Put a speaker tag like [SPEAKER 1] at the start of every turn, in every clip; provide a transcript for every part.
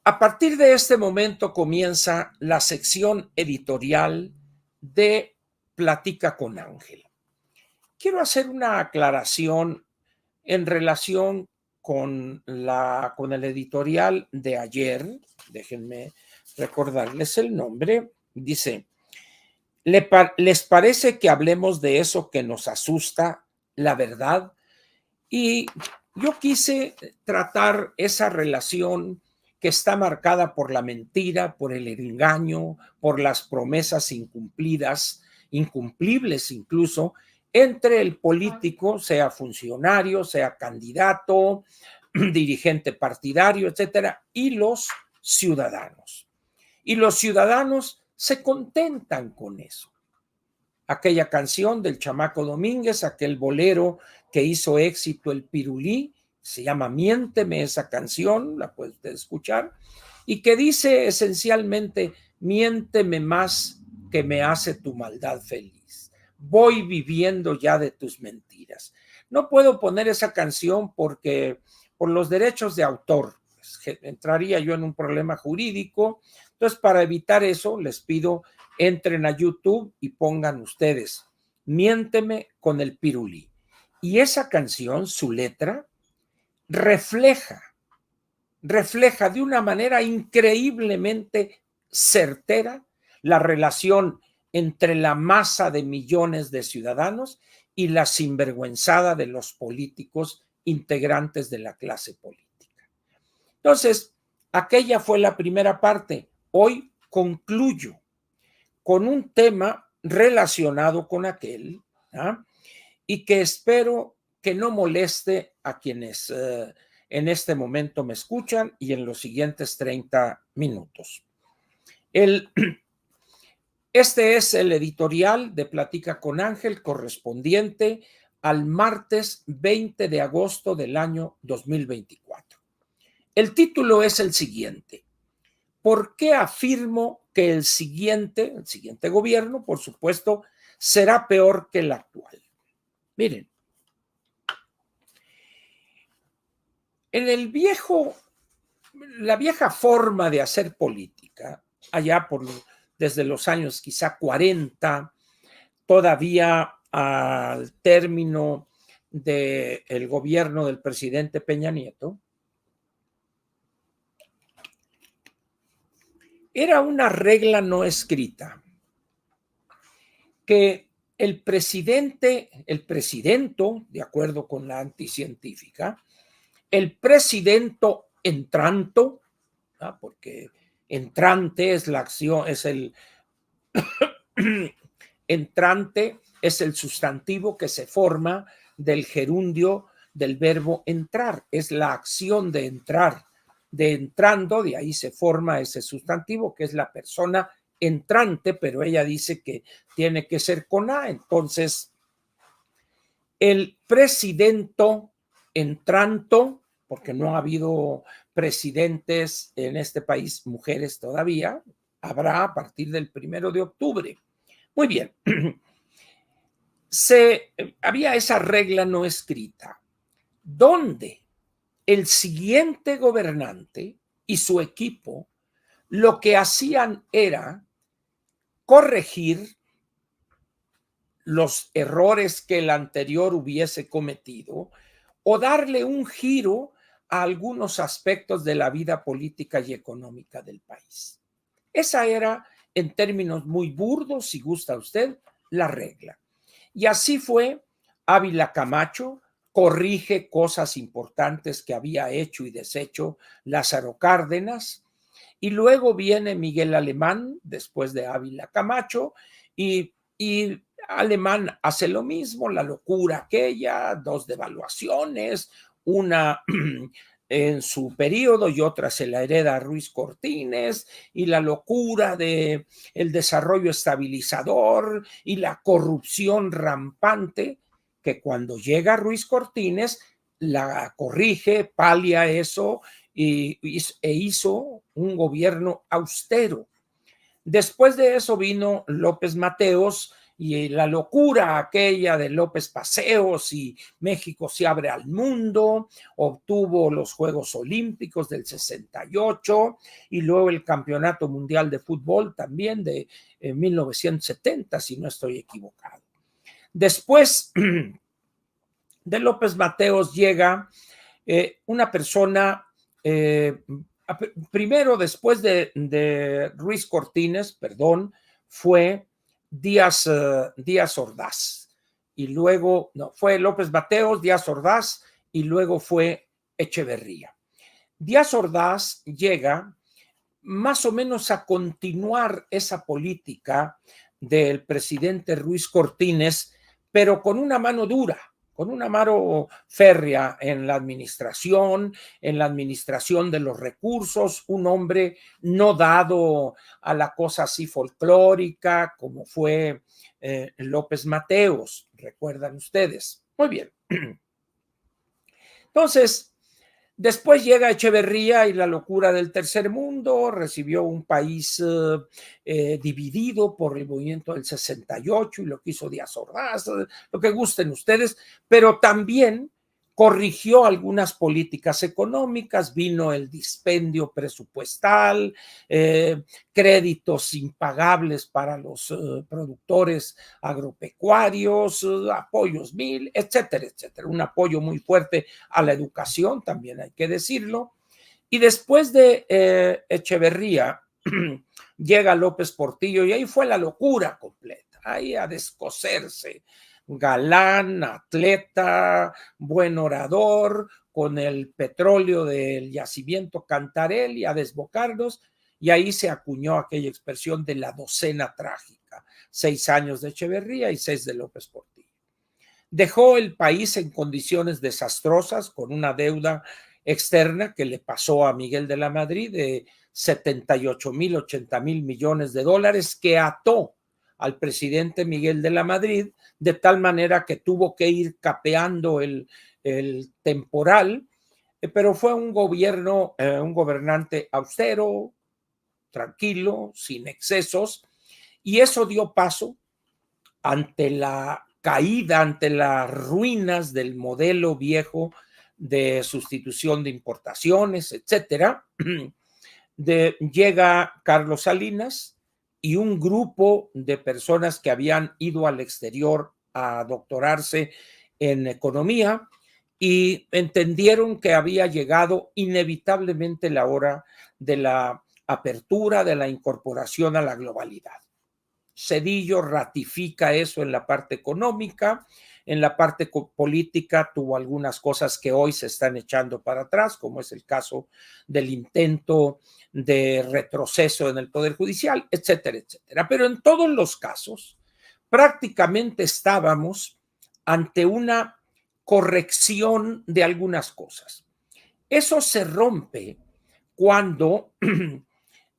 [SPEAKER 1] A partir de este momento comienza la sección editorial de Platica con Ángel. Quiero hacer una aclaración en relación con el editorial de ayer. Déjenme recordarles el nombre. Dice: ¿les parece que hablemos de eso que nos asusta, la verdad? Y yo quise tratar esa relación que está marcada por la mentira, por el engaño, por las promesas incumplidas, incumplibles incluso, entre el político, sea funcionario, sea candidato, dirigente partidario, etcétera, y los ciudadanos. Y los ciudadanos se contentan con eso. Aquella canción del Chamaco Domínguez, aquel bolero que hizo éxito el Pirulí, se llama Miénteme esa canción, la puede usted escuchar, y que dice esencialmente: miénteme más que me hace tu maldad feliz. Voy viviendo ya de tus mentiras. No puedo poner esa canción porque por los derechos de autor entraría yo en un problema jurídico. Entonces, para evitar eso, les pido entren a YouTube y pongan ustedes Miénteme con el Pirulí. Y esa canción, su letra, refleja de una manera increíblemente certera la relación entre la masa de millones de ciudadanos y la sinvergüenzada de los políticos integrantes de la clase política. Entonces, aquella fue la primera parte. Hoy concluyo con un tema relacionado con aquel, ¿ah? Y que espero que no moleste a quienes en este momento me escuchan y en los siguientes 30 minutos. Este es el editorial de Platica con Ángel correspondiente al martes 20 de agosto del año 2024. El título es el siguiente: ¿por qué afirmo que el siguiente gobierno, por supuesto, será peor que el actual? Miren, en la vieja forma de hacer política, allá desde los años quizá 40, todavía al término del gobierno del presidente Peña Nieto, era una regla no escrita que el presidente, de acuerdo con la anticientífica, el presidente entranto, ¿ah? Porque entrante es la acción, es el entrante es el sustantivo que se forma del gerundio del verbo entrar, es la acción de entrar, de entrando, de ahí se forma ese sustantivo que es la persona entrante, pero ella dice que tiene que ser con A. Entonces, el presidente entranto, porque no ha habido presidentes en este país mujeres todavía, habrá a partir del 1 de octubre. Muy bien. Había esa regla no escrita, donde el siguiente gobernante y su equipo lo que hacían era corregir los errores que el anterior hubiese cometido o darle un giro a algunos aspectos de la vida política y económica del país. Esa era, en términos muy burdos, si gusta usted, la regla. Y así fue. Ávila Camacho corrige cosas importantes que había hecho y deshecho Lázaro Cárdenas, y luego viene Miguel Alemán después de Ávila Camacho, y Alemán hace lo mismo, la locura aquella, 2 devaluaciones, una en su periodo y otra se la hereda a Ruiz Cortines, y la locura de el desarrollo estabilizador y la corrupción rampante, que cuando llega Ruiz Cortines la corrige, palia eso e hizo un gobierno austero. Después de eso vino López Mateos y la locura aquella de López Paseos y México se abre al mundo, obtuvo los Juegos Olímpicos del 68 y luego el Campeonato Mundial de Fútbol también de 1970, si no estoy equivocado. Después de López Mateos llega una persona, primero después de Ruiz Cortines, perdón, fue Díaz Ordaz, y luego, no, fue López Mateos, Díaz Ordaz, y luego fue Echeverría. Díaz Ordaz llega más o menos a continuar esa política del presidente Ruiz Cortines, pero con una mano dura, con una mano férrea en la administración de los recursos, un hombre no dado a la cosa así folclórica como fue López Mateos, recuerdan ustedes. Muy bien. Entonces, después llega Echeverría y la locura del tercer mundo, recibió un país dividido por el movimiento del 68 y lo que hizo Díaz Ordaz, lo que gusten ustedes, pero también corrigió algunas políticas económicas, vino el dispendio presupuestal, créditos impagables para los productores agropecuarios, apoyos mil, etcétera, etcétera. Un apoyo muy fuerte a la educación, también hay que decirlo. Y después de Echeverría llega López Portillo y ahí fue la locura completa, ahí a descoserse. Galán, atleta, buen orador, con el petróleo del yacimiento Cantarell y a desbocarnos, y ahí se acuñó aquella expresión de la docena trágica, 6 años de Echeverría y 6 de López Portillo. Dejó el país en condiciones desastrosas, con una deuda externa que le pasó a Miguel de la Madrid de 78,000, 80,000 millones de dólares, que ató al presidente Miguel de la Madrid de tal manera que tuvo que ir capeando el temporal, pero fue un gobierno, un gobernante austero, tranquilo, sin excesos, y eso dio paso ante la caída, ante las ruinas del modelo viejo de sustitución de importaciones, etcétera. Llega Carlos Salinas y un grupo de personas que habían ido al exterior a doctorarse en economía y entendieron que había llegado inevitablemente la hora de la apertura, de la incorporación a la globalidad. Zedillo ratifica eso en la parte económica, en la parte política tuvo algunas cosas que hoy se están echando para atrás, como es el caso del intento de retroceso en el Poder Judicial, etcétera, etcétera. Pero en todos los casos, prácticamente estábamos ante una corrección de algunas cosas. Eso se rompe cuando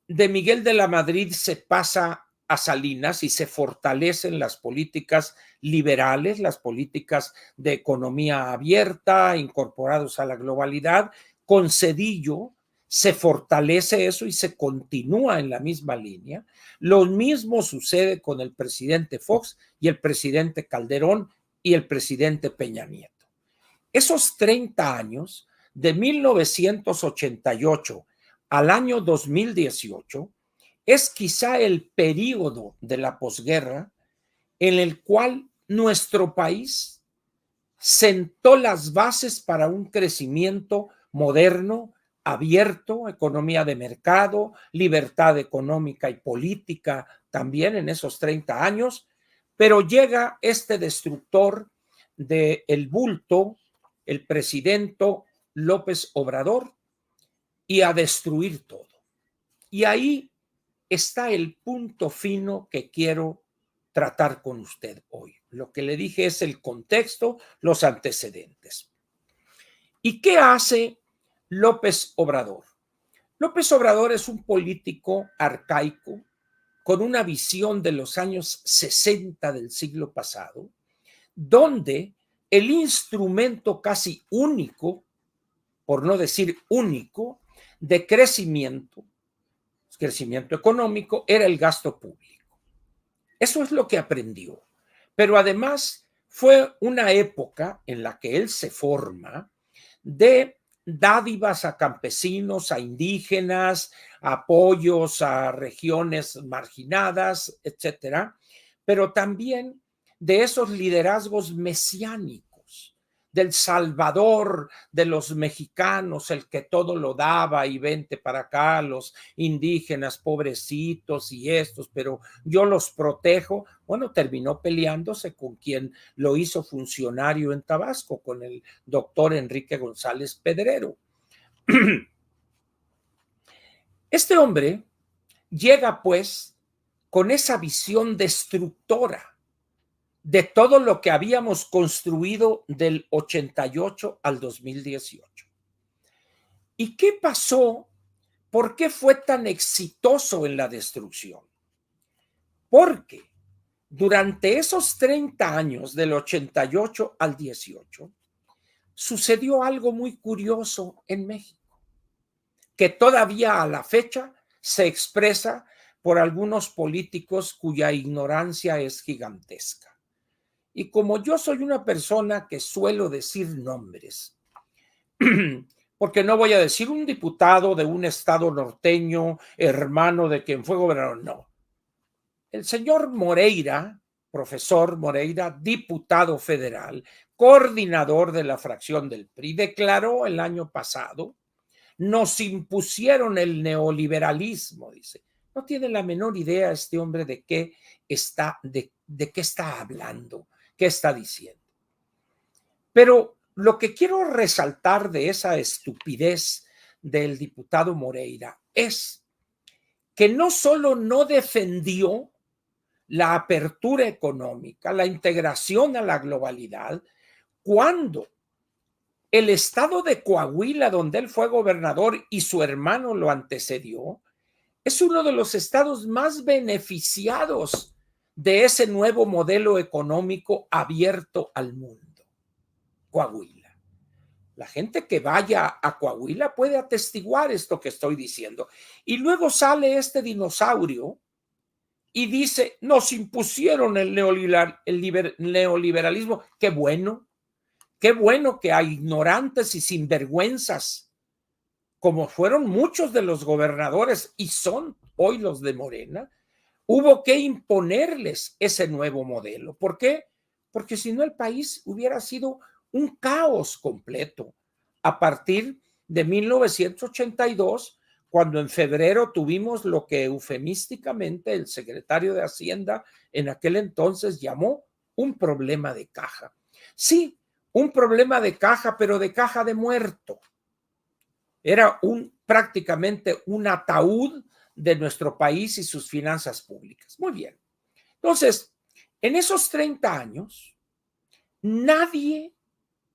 [SPEAKER 1] de Miguel de la Madrid se pasa a Salinas y se fortalecen las políticas liberales, las políticas de economía abierta, incorporados a la globalidad. Con Zedillo se fortalece eso y se continúa en la misma línea. Lo mismo sucede con el presidente Fox y el presidente Calderón y el presidente Peña Nieto. Esos 30 años, de 1988 al año 2018, es quizá el período de la posguerra en el cual nuestro país sentó las bases para un crecimiento moderno, abierto, economía de mercado, libertad económica y política también en esos 30 años, pero llega este destructor del bulto, el presidente López Obrador, y a destruir todo. Y ahí está el punto fino que quiero tratar con usted hoy. Lo que le dije es el contexto, los antecedentes. ¿Y qué hace López Obrador? López Obrador es un político arcaico con una visión de los años 60 del siglo pasado, donde el instrumento casi único, por no decir único, de crecimiento económico era el gasto público. Eso es lo que aprendió. pero además fue una época en la que él se forma de dádivas a campesinos, a indígenas, apoyos a regiones marginadas, etcétera, pero también de esos liderazgos mesiánicos, del Salvador de los mexicanos, el que todo lo daba y vente para acá, los indígenas pobrecitos y estos, pero yo los protejo. Bueno, terminó peleándose con quien lo hizo funcionario en Tabasco, con el doctor Enrique González Pedrero. Este hombre llega pues con esa visión destructora de todo lo que habíamos construido del 88 al 2018. ¿Y qué pasó? ¿Por qué fue tan exitoso en la destrucción? Porque durante esos 30 años, del 88 al 18, sucedió algo muy curioso en México, que todavía a la fecha se expresa por algunos políticos cuya ignorancia es gigantesca. Y como yo soy una persona que suelo decir nombres, porque no voy a decir un diputado de un estado norteño, hermano de quien fue gobernador, no. El señor Moreira, profesor Moreira, diputado federal, coordinador de la fracción del PRI, declaró el año pasado: nos impusieron el neoliberalismo, dice. No tiene la menor idea este hombre de qué está, de qué está hablando, qué está diciendo. Pero lo que quiero resaltar de esa estupidez del diputado Moreira es que no solo no defendió la apertura económica, la integración a la globalidad, cuando el estado de Coahuila, donde él fue gobernador y su hermano lo antecedió, es uno de los estados más beneficiados de ese nuevo modelo económico abierto al mundo, Coahuila. La gente que vaya a Coahuila puede atestiguar esto que estoy diciendo. Y luego sale este dinosaurio y dice: nos impusieron el neoliberalismo. Qué bueno que hay ignorantes y sinvergüenzas, como fueron muchos de los gobernadores y son hoy los de Morena. Hubo que imponerles ese nuevo modelo. ¿Por qué? Porque si no el país hubiera sido un caos completo. A partir de 1982, cuando en febrero tuvimos lo que eufemísticamente el secretario de Hacienda en aquel entonces llamó un problema de caja. Sí, un problema de caja, pero de caja de muerto. Era prácticamente un ataúd de nuestro país y sus finanzas públicas. Muy bien. Entonces, en esos 30 años, nadie,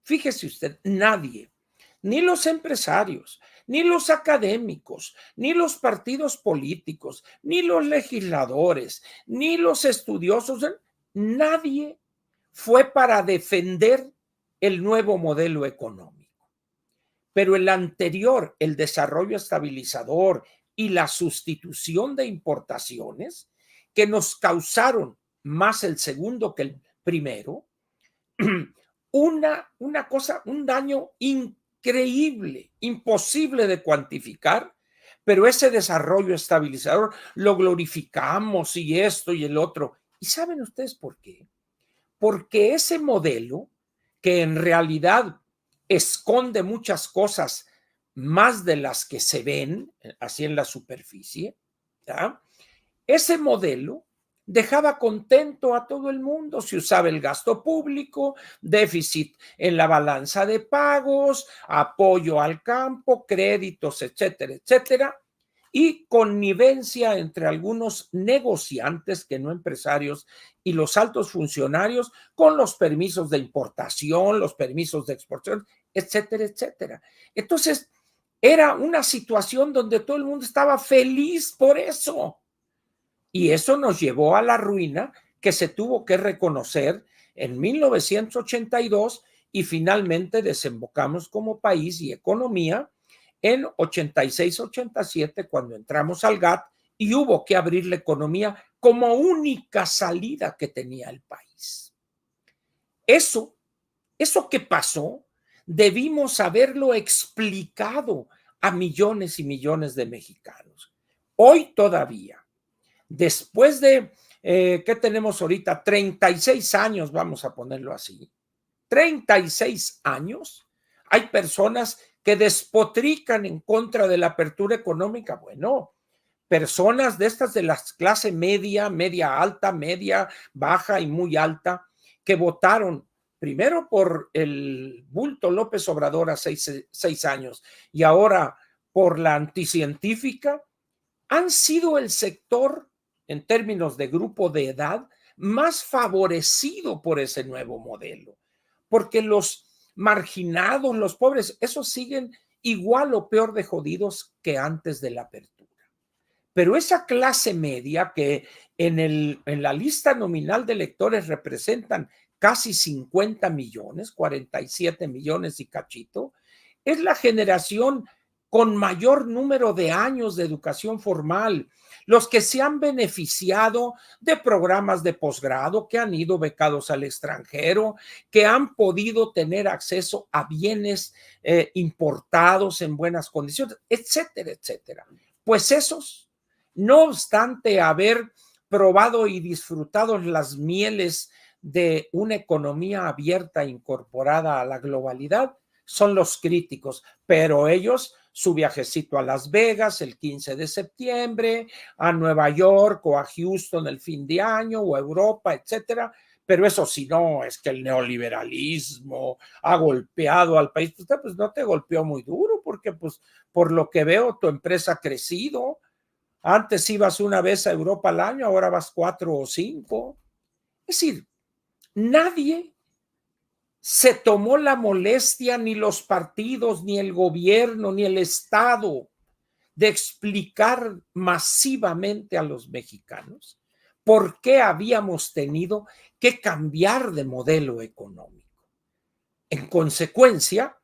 [SPEAKER 1] fíjese usted, nadie, ni los empresarios, ni los académicos, ni los partidos políticos, ni los legisladores, ni los estudiosos, nadie fue para defender el nuevo modelo económico. Pero el anterior, el desarrollo estabilizador y la sustitución de importaciones, que nos causaron más el segundo que el primero, una cosa, un daño increíble, imposible de cuantificar, pero ese desarrollo estabilizador lo glorificamos y esto y el otro. ¿Y saben ustedes por qué? Porque ese modelo, que en realidad esconde muchas cosas más de las que se ven así en la superficie, ¿ya? Ese modelo dejaba contento a todo el mundo. Se usaba el gasto público, déficit en la balanza de pagos, apoyo al campo, créditos, etcétera, etcétera, y connivencia entre algunos negociantes, que no empresarios, y los altos funcionarios con los permisos de importación, los permisos de exportación, etcétera, etcétera. Entonces, era una situación donde todo el mundo estaba feliz por eso. Y eso nos llevó a la ruina que se tuvo que reconocer en 1982 y finalmente desembocamos como país y economía en 86-87 cuando entramos al GATT y hubo que abrir la economía como única salida que tenía el país. Eso, eso que pasó, debimos haberlo explicado a millones y millones de mexicanos. Hoy todavía, después de, ¿qué tenemos ahorita? 36 años, vamos a ponerlo así. 36 años, hay personas que despotrican en contra de la apertura económica. Bueno, personas de estas de la clase media, media alta, media baja y muy alta, que votaron primero por el bulto López Obrador a 6 años y ahora por la anticientífica, han sido el sector, en términos de grupo de edad, más favorecido por ese nuevo modelo, porque los marginados, los pobres, esos siguen igual o peor de jodidos que antes de la apertura. Pero esa clase media que en la lista nominal de electores representan casi 50 millones, 47 millones y cachito, es la generación con mayor número de años de educación formal, los que se han beneficiado de programas de posgrado, que han ido becados al extranjero, que han podido tener acceso a bienes importados en buenas condiciones, etcétera, etcétera. Pues esos, no obstante haber probado y disfrutado las mieles de una economía abierta incorporada a la globalidad, son los críticos, pero ellos, su viajecito a Las Vegas el 15 de septiembre, a Nueva York o a Houston el fin de año o a Europa, etcétera. Pero eso sí, no, es que el neoliberalismo ha golpeado al país. Pues no te golpeó muy duro, porque pues por lo que veo tu empresa ha crecido. Antes ibas una vez a Europa al año, ahora vas 4 o 5. Es decir, nadie se tomó la molestia, ni los partidos, ni el gobierno, ni el Estado, de explicar masivamente a los mexicanos por qué habíamos tenido que cambiar de modelo económico. En consecuencia,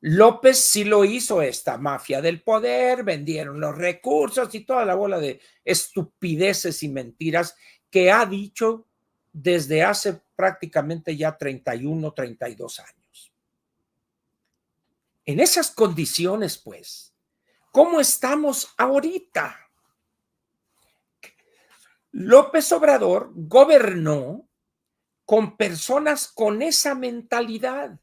[SPEAKER 1] López sí lo hizo, esta mafia del poder, vendieron los recursos y toda la bola de estupideces y mentiras que ha dicho desde hace prácticamente ya 31, 32 años. En esas condiciones, pues, ¿cómo estamos ahorita? López Obrador gobernó con personas con esa mentalidad,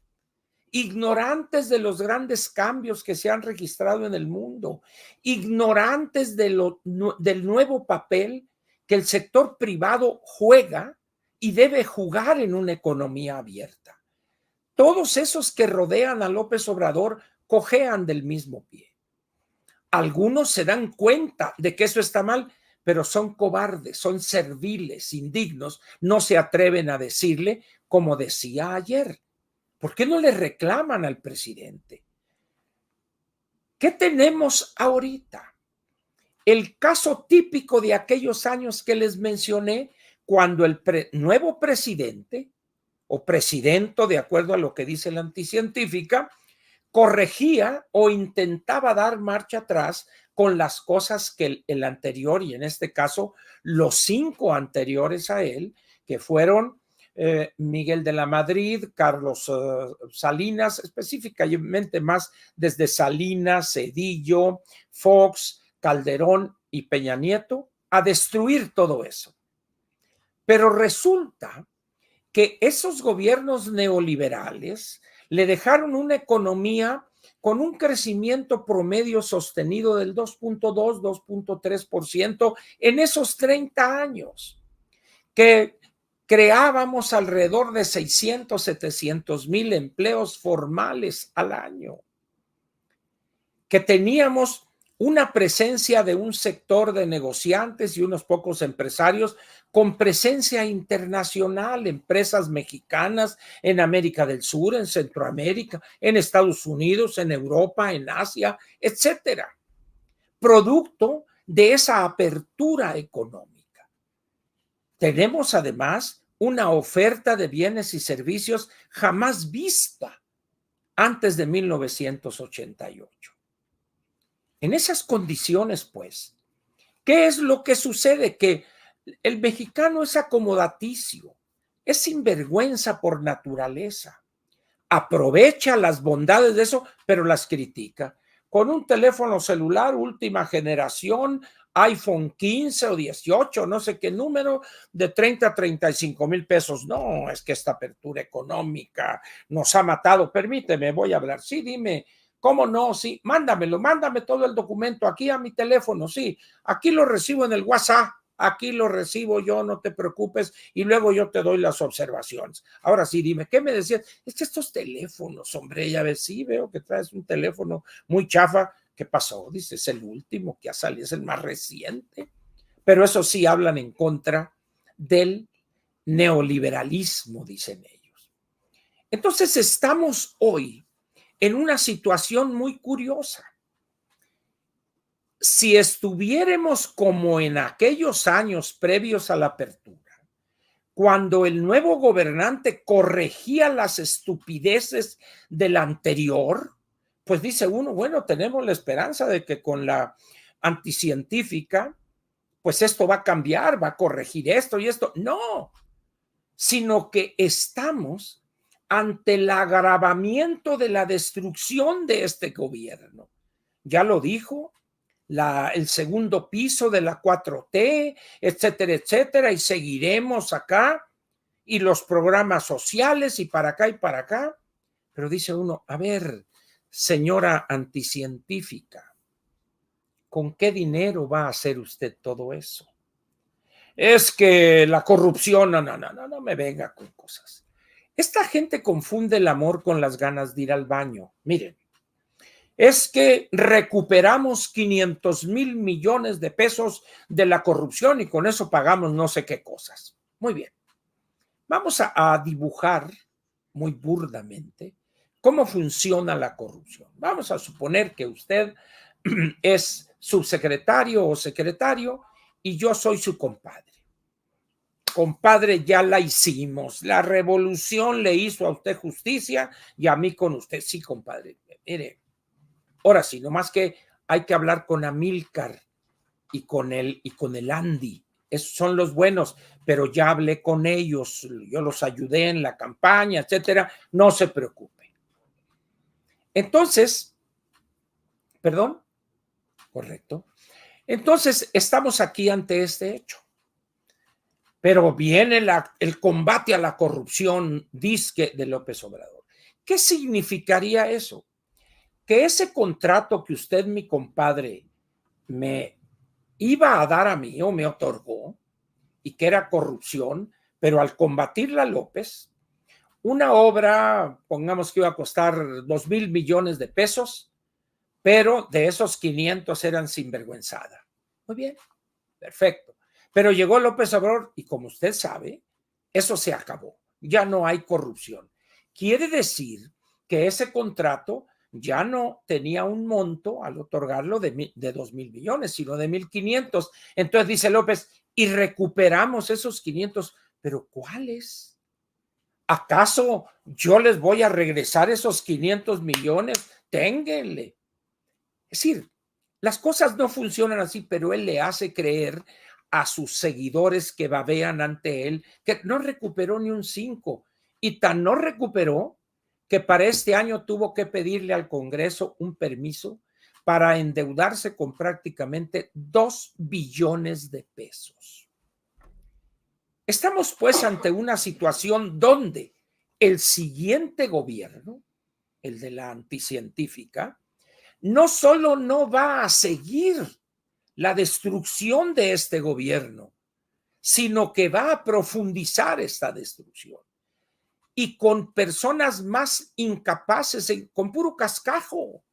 [SPEAKER 1] ignorantes de los grandes cambios que se han registrado en el mundo, ignorantes del nuevo papel que el sector privado juega y debe jugar en una economía abierta. Todos esos que rodean a López Obrador cojean del mismo pie. Algunos se dan cuenta de que eso está mal, pero son cobardes, son serviles, indignos, no se atreven a decirle, como decía ayer. ¿Por qué no le reclaman al presidente? ¿Qué tenemos ahorita? El caso típico de aquellos años que les mencioné, cuando el nuevo presidente, o presidente, de acuerdo a lo que dice la anticientífica, corregía o intentaba dar marcha atrás con las cosas que el anterior, y en este caso los 5 anteriores a él, que fueron Miguel de la Madrid, Carlos Salinas, específicamente más desde Salinas, Cedillo, Fox, Calderón y Peña Nieto, a destruir todo eso. Pero resulta que esos gobiernos neoliberales le dejaron una economía con un crecimiento promedio sostenido del 2.2, 2.3% en esos 30 años, que creábamos alrededor de 600, 700 mil empleos formales al año, que teníamos una presencia de un sector de negociantes y unos pocos empresarios con presencia internacional, empresas mexicanas en América del Sur, en Centroamérica, en Estados Unidos, en Europa, en Asia, etcétera. Producto de esa apertura económica. Tenemos además una oferta de bienes y servicios jamás vista antes de 1988. En esas condiciones, pues, ¿qué es lo que sucede? Que el mexicano es acomodaticio, Es sinvergüenza por naturaleza. Aprovecha las bondades de eso, pero las critica. Con un teléfono celular última generación, iPhone 15 o 18, no sé qué número, de 30 a 35 mil pesos. No, es que esta apertura económica nos ha matado. Permíteme, voy a hablar. Sí, dime, ¿cómo no? Sí, mándame todo el documento aquí a mi teléfono. Sí, aquí lo recibo en el WhatsApp. Aquí lo recibo yo, no te preocupes, y luego yo te doy las observaciones. Ahora sí, dime, ¿qué me decías? Es que estos teléfonos, hombre, ya ves, sí, veo que traes un teléfono muy chafa. ¿Qué pasó? Dice, es el último que ha salido, es el más reciente. Pero eso sí, hablan en contra del neoliberalismo, dicen ellos. Entonces estamos hoy en una situación muy curiosa. Si estuviéramos como en aquellos años previos a la apertura, cuando el nuevo gobernante corregía las estupideces del anterior, pues dice uno, bueno, tenemos la esperanza de que con la anticientífica, pues esto va a cambiar, va a corregir esto y esto. No, sino que estamos ante el agravamiento de la destrucción de este gobierno. Ya lo dijo el segundo piso de la 4T, etcétera, etcétera, y seguiremos acá, y los programas sociales, y para acá y para acá. Pero dice uno, a ver, señora anticientífica, ¿con qué dinero va a hacer usted todo eso? Es que la corrupción, no me venga con cosas. Esta gente confunde el amor con las ganas de ir al baño. Miren, es que recuperamos 500 mil millones de pesos de la corrupción y con eso pagamos no sé qué cosas. Muy bien. Vamos a dibujar muy burdamente cómo funciona la corrupción. Vamos a suponer que usted es subsecretario o secretario y yo soy su compadre. Compadre, ya la hicimos. La revolución le hizo a usted justicia y a mí con usted. Sí, compadre. Mire, ahora sí, nomás que hay que hablar con Amílcar y con el Andy. Esos son los buenos, pero ya hablé con ellos, yo los ayudé en la campaña, etcétera. No se preocupe. Entonces, perdón, correcto. Entonces, estamos aquí ante este hecho. Pero viene el combate a la corrupción, disque de López Obrador. ¿Qué significaría eso? Que ese contrato que usted, mi compadre, me iba a dar a mí o me otorgó, y que era corrupción, pero al combatirla López, una obra, pongamos que iba a costar 2,000 millones de pesos, pero de esos 500 eran sinvergüenzada. Muy bien, perfecto. Pero llegó López Obrador y como usted sabe, eso se acabó. Ya no hay corrupción. Quiere decir que ese contrato ya no tenía un monto al otorgarlo de 2,000 millones, sino de 1,500. Entonces dice López, y recuperamos esos 500, pero ¿cuáles? ¿Acaso yo les voy a regresar esos 500 millones? Ténganle. Es decir, las cosas no funcionan así, pero él le hace creer a sus seguidores que babean ante él que no recuperó ni un 5 y tan no recuperó que para este año tuvo que pedirle al Congreso un permiso para endeudarse con prácticamente 2 billones de pesos. Estamos pues ante una situación donde el siguiente gobierno, el de la anticientífica, no solo no va a seguir la destrucción de este gobierno, sino que va a profundizar esta destrucción. Y con personas más incapaces, con puro cascajo,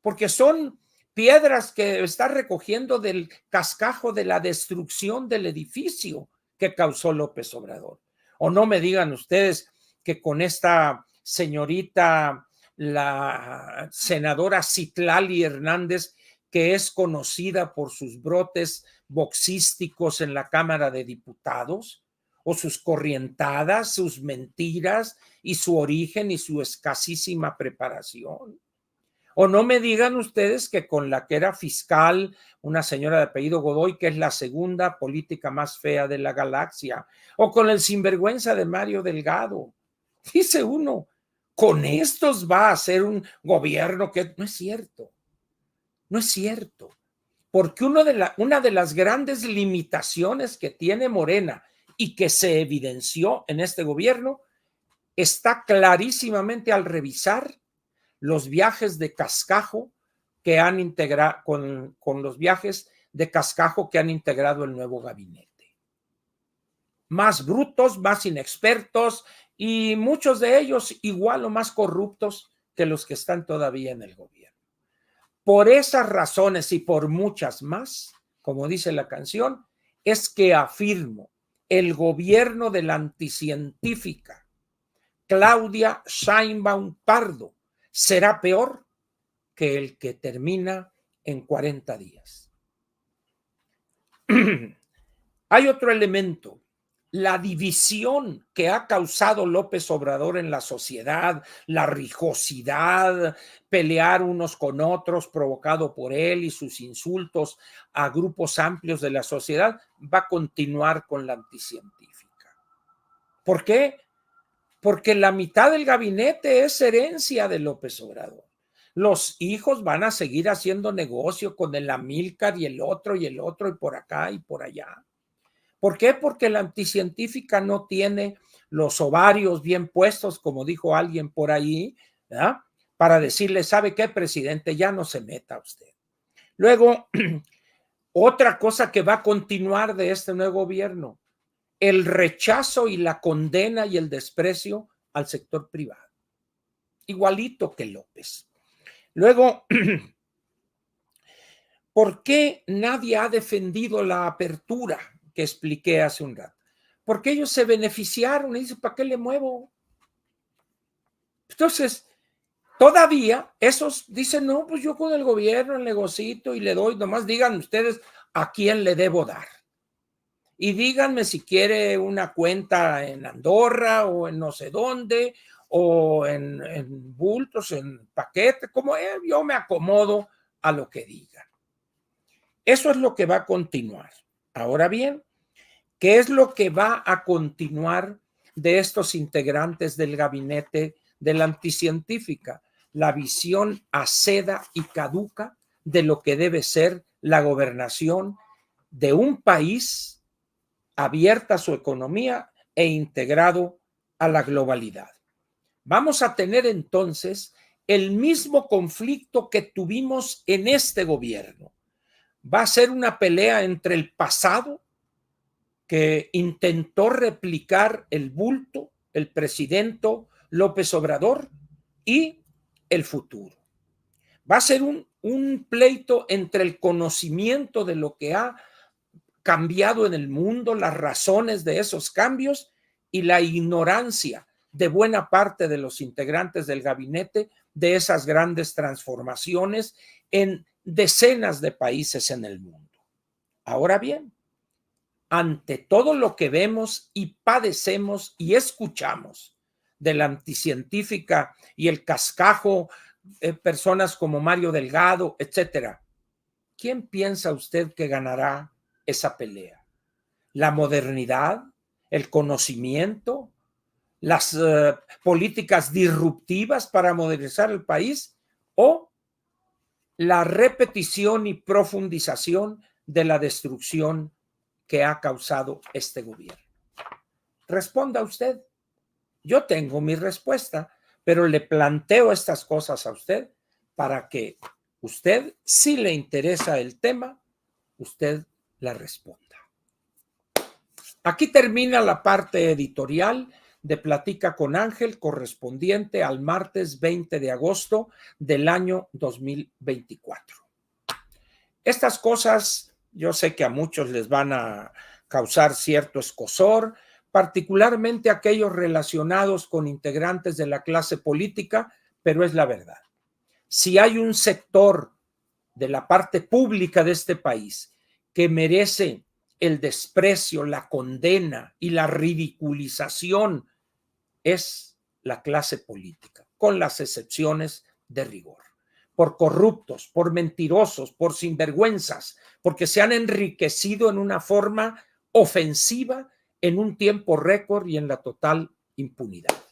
[SPEAKER 1] porque son piedras que está recogiendo del cascajo de la destrucción del edificio que causó López Obrador. O no me digan ustedes que con esta señorita, la senadora Citlali Hernández, que es conocida por sus brotes boxísticos en la Cámara de Diputados, o sus corrientadas, sus mentiras y su origen y su escasísima preparación. O no me digan ustedes que con la que era fiscal, una señora de apellido Godoy, que es la segunda política más fea de la galaxia, o con el sinvergüenza de Mario Delgado. Dice uno, con estos va a ser un gobierno que no es cierto, no es cierto, porque una de las grandes limitaciones que tiene Morena y que se evidenció en este gobierno está clarísimamente al revisar los viajes de cascajo que han integrado con los viajes de cascajo que han integrado el nuevo gabinete. Más brutos, más inexpertos y muchos de ellos igual o más corruptos que los que están todavía en el gobierno. Por esas razones y por muchas más, como dice la canción, es que afirmo, el gobierno de la anticientífica Claudia Sheinbaum Pardo será peor que el que termina en 40 días. Hay otro elemento, la división que ha causado López Obrador en la sociedad, la rijosidad, pelear unos con otros provocado por él y sus insultos a grupos amplios de la sociedad, va a continuar con la anticientífica. ¿Por qué? Porque la mitad del gabinete es herencia de López Obrador. Los hijos van a seguir haciendo negocio con el Amílcar y el otro y por acá y por allá. ¿Por qué? Porque la anticientífica no tiene los ovarios bien puestos, como dijo alguien por ahí, ¿verdad? Para decirle, ¿sabe qué, presidente? Ya no se meta usted. Luego, otra cosa que va a continuar de este nuevo gobierno, el rechazo y la condena y el desprecio al sector privado. Igualito que López. Luego, ¿por qué nadie ha defendido la apertura que expliqué hace un rato? Porque ellos se beneficiaron y dicen, ¿para qué le muevo? Entonces, todavía esos dicen, no, pues yo con el gobierno, el negocito y le doy, nomás digan ustedes a quién le debo dar. Y díganme si quiere una cuenta en Andorra o en no sé dónde, o en bultos, en paquetes, como yo me acomodo a lo que digan. Eso es lo que va a continuar. Ahora bien, ¿qué es lo que va a continuar de estos integrantes del gabinete de la anticientífica? La visión aceda y caduca de lo que debe ser la gobernación de un país abierta a su economía e integrado a la globalidad. Vamos a tener entonces el mismo conflicto que tuvimos en este gobierno. Va a ser una pelea entre el pasado, que intentó replicar el bulto, el presidente López Obrador, y el futuro. Va a ser un pleito entre el conocimiento de lo que ha cambiado en el mundo, las razones de esos cambios y la ignorancia de buena parte de los integrantes del gabinete de esas grandes transformaciones en decenas de países en el mundo. Ahora bien, ante todo lo que vemos y padecemos y escuchamos de la anticientífica y el cascajo, personas como Mario Delgado, etcétera, ¿quién piensa usted que ganará esa pelea? ¿La modernidad, el conocimiento, las políticas disruptivas para modernizar el país o la repetición y profundización de la destrucción que ha causado este gobierno? Responda usted. Yo tengo mi respuesta, pero le planteo estas cosas a usted para que usted, si le interesa el tema, usted la responda. Aquí termina la parte editorial de Platica con Ángel, correspondiente al martes 20 de agosto del año 2024. Estas cosas yo sé que a muchos les van a causar cierto escozor, particularmente aquellos relacionados con integrantes de la clase política, pero es la verdad. Si hay un sector de la parte pública de este país que merece el desprecio, la condena y la ridiculización, es la clase política, con las excepciones de rigor. por corruptos, por mentirosos, por sinvergüenzas, porque se han enriquecido en una forma ofensiva en un tiempo récord y en la total impunidad.